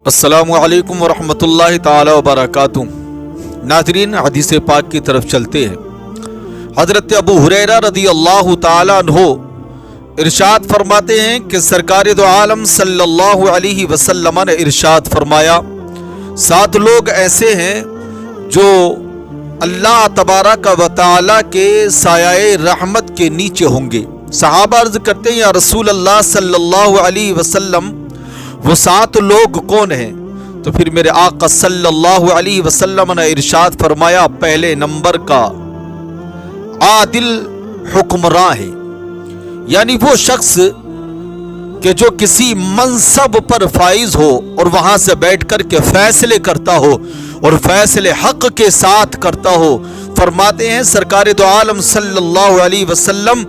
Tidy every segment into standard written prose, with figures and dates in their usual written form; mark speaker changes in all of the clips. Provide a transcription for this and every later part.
Speaker 1: अस्सलामु अलैकुम वरहमतुल्लाहि ताला वबरकातुहू। नाज़रीन, हदीस पाक की तरफ चलते हैं। हज़रत अबू हुरैरा रज़ी अल्लाह ताला अन्हु इरशाद फरमाते हैं कि सरकार दो आलम सल्लल्लाहु अलैहि वसल्लम ने इरशाद फरमाया, 7 लोग ऐसे हैं जो अल्लाह तबारक व तआला के साये रहमत के नीचे होंगे। सहाबा अर्ज़ करते हैं, या रसूल अल्लाह सल्लल्लाहु अलैहि वसल्लम, वो 7 लोग कौन हैं? तो फिर मेरे आका सल्लल्लाहु अलैहि वसल्लम ने इरशाद फरमाया, पहले नंबर का आदिल हुक्मरां है, यानी वो शख्स कि जो किसी मनसब पर फाइज हो और वहां से बैठ कर के फैसले करता हो और फैसले हक के साथ करता हो। फरमाते हैं सरकार दो आलम सल्लल्लाहु अलैहि वसल्लम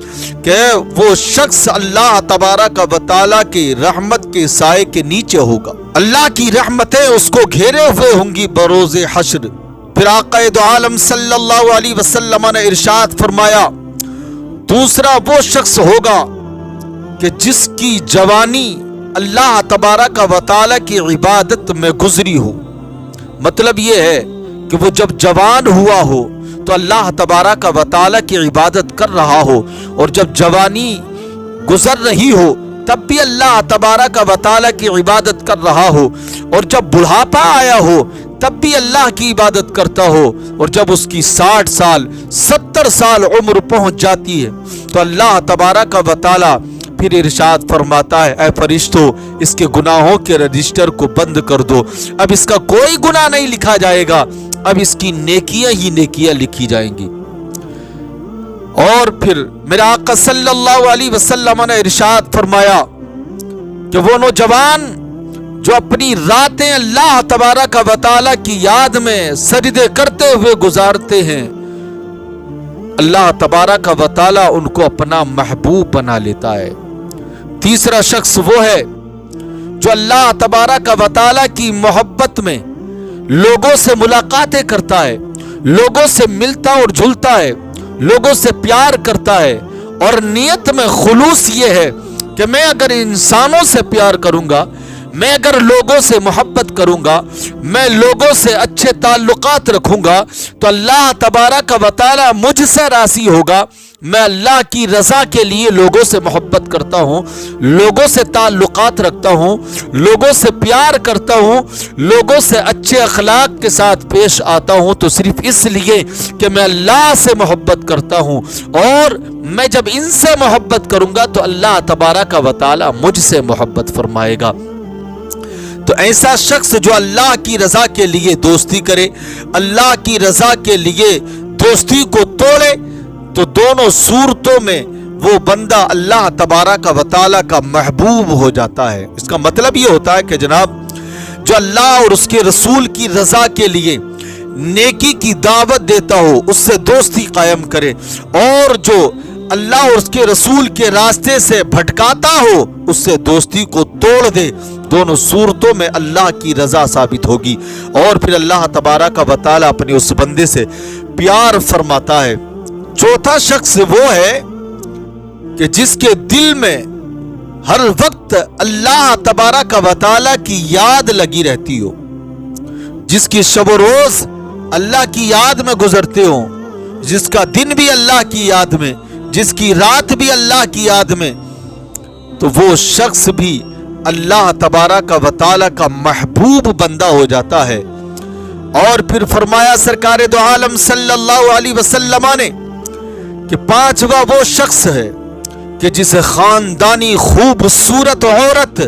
Speaker 1: कि वो शख्स अल्लाह तबारक व तआला की रहमत के साए के नीचे होगा। अल्लाह की रहमतें उसको घेरे हुए होंगी बरोज़े हश्र। फिर आका दो आलम सल्लल्लाहु अलैहि वसल्लम ने इरशाद फरमाया, दूसरा वो शख्स होगा कि जिसकी जवानी अल्लाह तबारक व तआला की इबादत में गुजरी हो। मतलब ये है कि वो जब जवान हुआ हो तो अल्लाह तबारक व तआला की इबादत कर रहा हो, और जब जवानी गुजर रही हो तब भी अल्लाह तबारक व तआला की इबादत कर रहा हो, और जब बुढ़ापा आया हो तब भी अल्लाह की इबादत करता हो, और जब उसकी 60 साल 70 साल उम्र पहुंच जाती है तो अल्लाह तबारक व तआला फिर इरशाद फरमाता है, ऐ फरिश्तों, इसके गुनाहों के रजिस्टर को बंद कर दो। अब इसका कोई गुनाह नहीं लिखा जाएगा, अब इसकी नेकियां ही नेकियां लिखी जाएंगी। और फिर मेरा आका सल्लल्लाहु अलैहि वसल्लम ने इरशाद फरमाया कि वो नौजवान जो अपनी रातें अल्लाह तबारक व तआला की याद में सजदे करते हुए गुजारते हैं, अल्लाह तबारक व तआला उनको अपना महबूब बना लेता है। तीसरा शख्स वो है जो अल्लाह तबारक व तआला की मोहब्बत में लोगों से मुलाकातें करता है, लोगों से मिलता और जुलता है, लोगों से प्यार करता है, और नियत में खुलूस ये है कि मैं अगर इंसानों से प्यार करूंगा, मैं अगर लोगों से मोहब्बत करूंगा, मैं लोगों से अच्छे ताल्लुकात रखूंगा तो अल्लाह तबारक व तआला मुझसे राज़ी होगा। मैं अल्लाह की रज़ा के लिए लोगों से मोहब्बत करता हूँ, लोगों से ताल्लुकात रखता हूँ, लोगों से प्यार करता हूँ, लोगों से अच्छे अखलाक के साथ पेश आता हूँ, तो सिर्फ इसलिए कि मैं अल्लाह से मोहब्बत करता हूँ, और मैं जब इनसे मोहब्बत करूँगा तो अल्लाह तबारक व तआला मुझसे मोहब्बत फरमाएगा। तो ऐसा शख्स जो अल्लाह की रज़ा के लिए दोस्ती करे, अल्लाह की रज़ा के लिए दोस्ती को तोड़े, तो दोनों सूरतों में वो बंदा अल्लाह तबारक व तआला का महबूब हो जाता है। इसका मतलब ये होता है कि जनाब, जो अल्लाह और उसके रसूल की रज़ा के लिए नेकी की दावत देता हो उससे दोस्ती कायम करे, और जो अल्लाह और उसके रसूल के रास्ते से भटकाता हो उससे दोस्ती को तोड़ दे, दोनों सूरतों में अल्लाह की रज़ा साबित होगी। और फिर अल्लाह तबारक व तआला अपने उस बंदे से प्यार फरमाता है। चौथा शख्स वो है कि जिसके दिल में हर वक्त अल्लाह तबारक व तआला की याद लगी रहती हो, जिसकी शब रोज अल्लाह की याद में गुजरते हो, जिसका दिन भी अल्लाह की याद में, जिसकी रात भी अल्लाह की याद में, तो वो शख्स भी अल्लाह तबारक व तआला का महबूब बंदा हो जाता है। और फिर फरमाया सरकार दो आलम सल्लल्लाहु अलैहि वसल्लम ने कि 5वां वो शख्स है कि जिसे खानदानी खूबसूरत औरत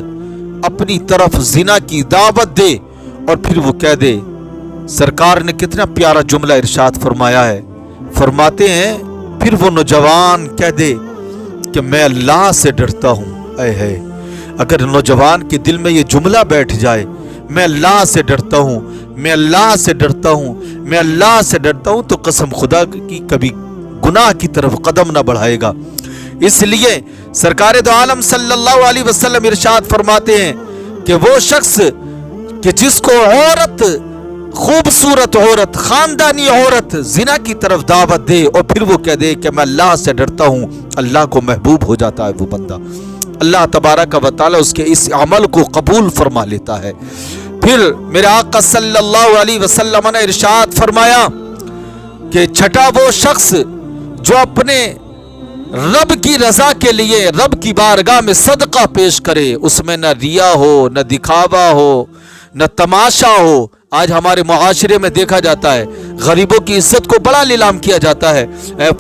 Speaker 1: अपनी तरफ जिना की दावत दे और फिर वो कह दे। सरकार ने कितना प्यारा जुमला इरशाद फरमाया है। फरमाते हैं फिर वो नौजवान कह दे कि मैं अल्लाह से डरता हूँ। ऐ है, अगर नौजवान के दिल में ये जुमला बैठ जाए, मैं अल्लाह से डरता हूँ, मैं अल्लाह से डरता हूँ, मैं अल्लाह से डरता हूँ, तो कसम खुदा की कभी गुनाह की तरफ कदम ना बढ़ाएगा। इसलिए सरकार दो आलम सल्लल्लाहु अलैहि वसल्लम इरशाद फरमाते हैं कि वो शख्स कि जिसको औरत, खूबसूरत औरत, खानदानी औरत जिना की तरफ दावत दे और फिर वो कह दे कि मैं अल्लाह से डरता हूँ, अल्लाह को महबूब हो जाता है वो बंदा। अल्लाह तबारक व तआला उसके इस अमल को कबूल फरमा लेता है। پھر میرے آقا صلی اللہ علیہ وسلم نے ارشاد فرمایا کہ چھٹا وہ شخص جو اپنے رب کی رضا کے لیے رب کی بارگاہ میں صدقہ پیش کرے، اس میں نہ ریا ہو، نہ دکھاوا ہو، نہ تماشا ہو۔ آج ہمارے معاشرے میں دیکھا جاتا ہے غریبوں کی عزت کو بڑا نیلام کیا جاتا ہے،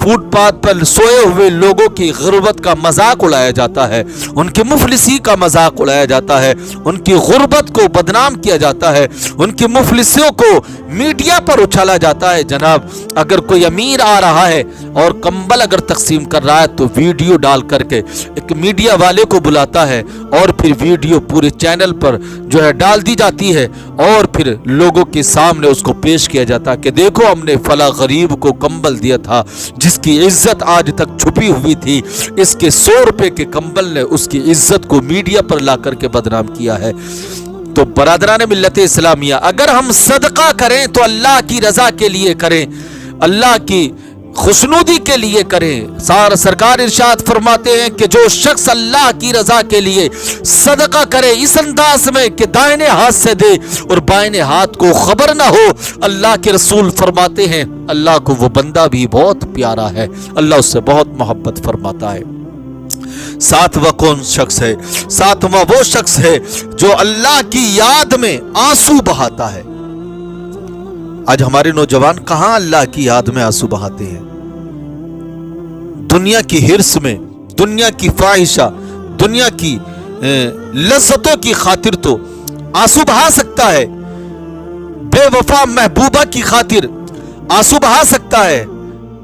Speaker 1: فوٹ پاتھ پر سوئے ہوئے لوگوں کی غربت کا مذاق اڑایا جاتا ہے، ان کی مفلسی کا مذاق اڑایا جاتا ہے، ان کی غربت کو بدنام کیا جاتا ہے، ان کی مفلسیوں کو میڈیا پر اچھالا جاتا ہے۔ جناب اگر کوئی امیر آ رہا ہے اور کمبل اگر تقسیم کر رہا ہے تو ویڈیو ڈال کر کے ایک میڈیا والے کو بلاتا ہے اور پھر ویڈیو پورے چینل پر جو ہے ڈال دی جاتی ہے اور پھر لوگوں کے سامنے اس کو پیش کیا جاتا ہے کہ دیکھو ہم نے فلاں غریب کو کمبل دیا تھا جس کی عزت آج تک چھپی ہوئی تھی، اس کے 100 روپے کے کمبل نے اس کی عزت کو میڈیا پر لا کر کے بدنام کیا ہے۔ تو برادران ملت اسلامیہ، اگر ہم صدقہ کریں تو اللہ کی رضا کے لیے کریں، اللہ کی خوشنودی کے لیے کریں۔ سرکار ارشاد فرماتے ہیں کہ جو شخص اللہ کی رضا کے لیے صدقہ کرے اس انداز میں کہ دائنے ہاتھ سے دے اور بائیں ہاتھ کو خبر نہ ہو، اللہ کے رسول فرماتے ہیں اللہ کو وہ بندہ بھی بہت پیارا ہے، اللہ اس سے بہت محبت فرماتا ہے۔ ساتواں کون شخص ہے؟ ساتواں وہ شخص ہے جو اللہ کی یاد میں آنسو بہاتا ہے۔ آج ہمارے نوجوان کہاں اللہ کی یاد میں آنسو بہاتے ہیں؟ دنیا کی ہرس میں، دنیا کی فاحشہ، دنیا کی لذتوں کی خاطر تو آنسو بہا سکتا ہے، بے وفا محبوبہ کی خاطر آنسو بہا سکتا ہے،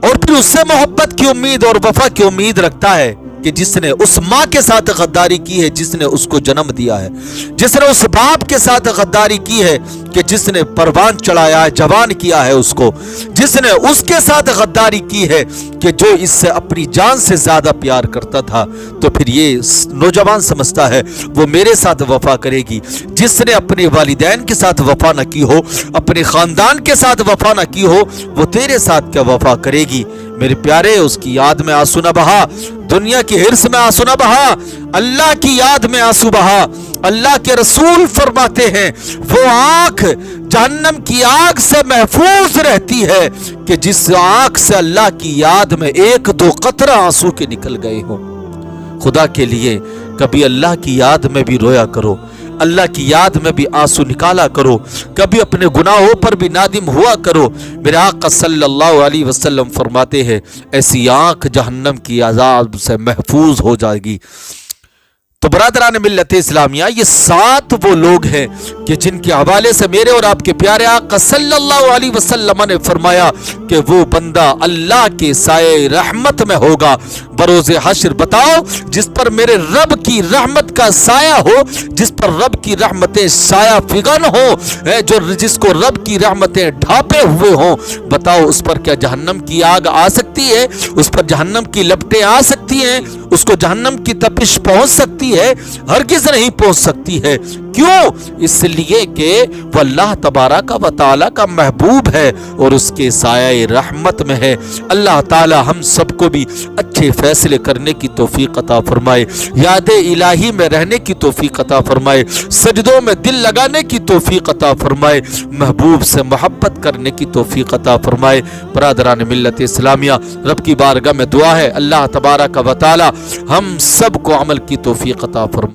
Speaker 1: اور پھر اس سے محبت کی امید اور وفا کی امید رکھتا ہے کہ جس نے اس ماں کے ساتھ غداری کی ہے جس نے اس کو جنم دیا ہے، جس نے اس باپ کے ساتھ غداری کی ہے کہ جس نے پروان چڑھایا ہے، جوان کیا ہے اس کو، جس نے اس کے ساتھ غداری کی ہے کہ جو اس سے اپنی جان سے زیادہ پیار کرتا تھا، تو پھر یہ نوجوان سمجھتا ہے وہ میرے ساتھ وفا کرے گی۔ جس نے اپنے والدین کے ساتھ وفا نہ کی ہو، اپنے خاندان کے ساتھ وفا نہ کی ہو، وہ تیرے ساتھ کیا وفا کرے گی؟ میرے پیارے، اس کی یاد میں آنسو نہ بہا، دنیا کی ہرس میں آنسو نہ بہا، اللہ کی یاد میں آنسو بہا۔ اللہ کے رسول فرماتے ہیں وہ آنکھ جہنم کی آگ سے محفوظ رہتی ہے کہ جس آنکھ سے اللہ کی یاد میں 1-2 قطرہ آنسو کے نکل گئے ہوں۔ خدا کے لیے کبھی اللہ کی یاد میں بھی رویا کرو، اللہ کی یاد میں بھی آنسو نکالا کرو، کبھی اپنے گناہوں پر بھی نادم ہوا کرو۔ میرے آقا صلی اللہ علیہ وسلم فرماتے ہیں ایسی آنکھ جہنم کی عذاب سے محفوظ ہو جائے گی۔ تو برادران ملت اسلامیہ، یہ 7 وہ لوگ ہیں کہ جن کے حوالے سے میرے اور آپ کے پیارے آقا صلی اللہ علیہ وسلم نے فرمایا کہ وہ بندہ اللہ کے سائے رحمت میں ہوگا بروز حشر۔ بتاؤ، جس پر میرے رب کی رحمت کا سایہ ہو، جس پر رب کی رحمتیں سایہ فگن ہو، جس کو رب کی رحمتیں ڈھانپے ہوئے ہوں، بتاؤ اس پر کیا جہنم کی آگ آ سکتی ہے؟ اس پر جہنم کی لپٹیں آ سکتی ہیں؟ اس کو جہنم کی تپش پہنچ سکتی ہے؟ ہرگز نہیں پہنچ سکتی ہے۔ کیوں؟ اس لیے کہ وہ اللہ تبارک و تعالی کا محبوب ہے اور اس کے سایہ رحمت میں ہے۔ اللہ تعالی ہم سب کو بھی اچھے فیصلے کرنے کی توفیق عطا فرمائے، یاد الہی میں رہنے کی توفیق عطا فرمائے، سجدوں میں دل لگانے کی توفیق عطا فرمائے، محبوب سے محبت کرنے کی توفیق عطا فرمائے۔ برادران ملت اسلامیہ، رب کی بارگاہ میں دعا ہے اللہ تبارک و تعالی ہم سب کو عمل کی توفیق عطا فرمائے۔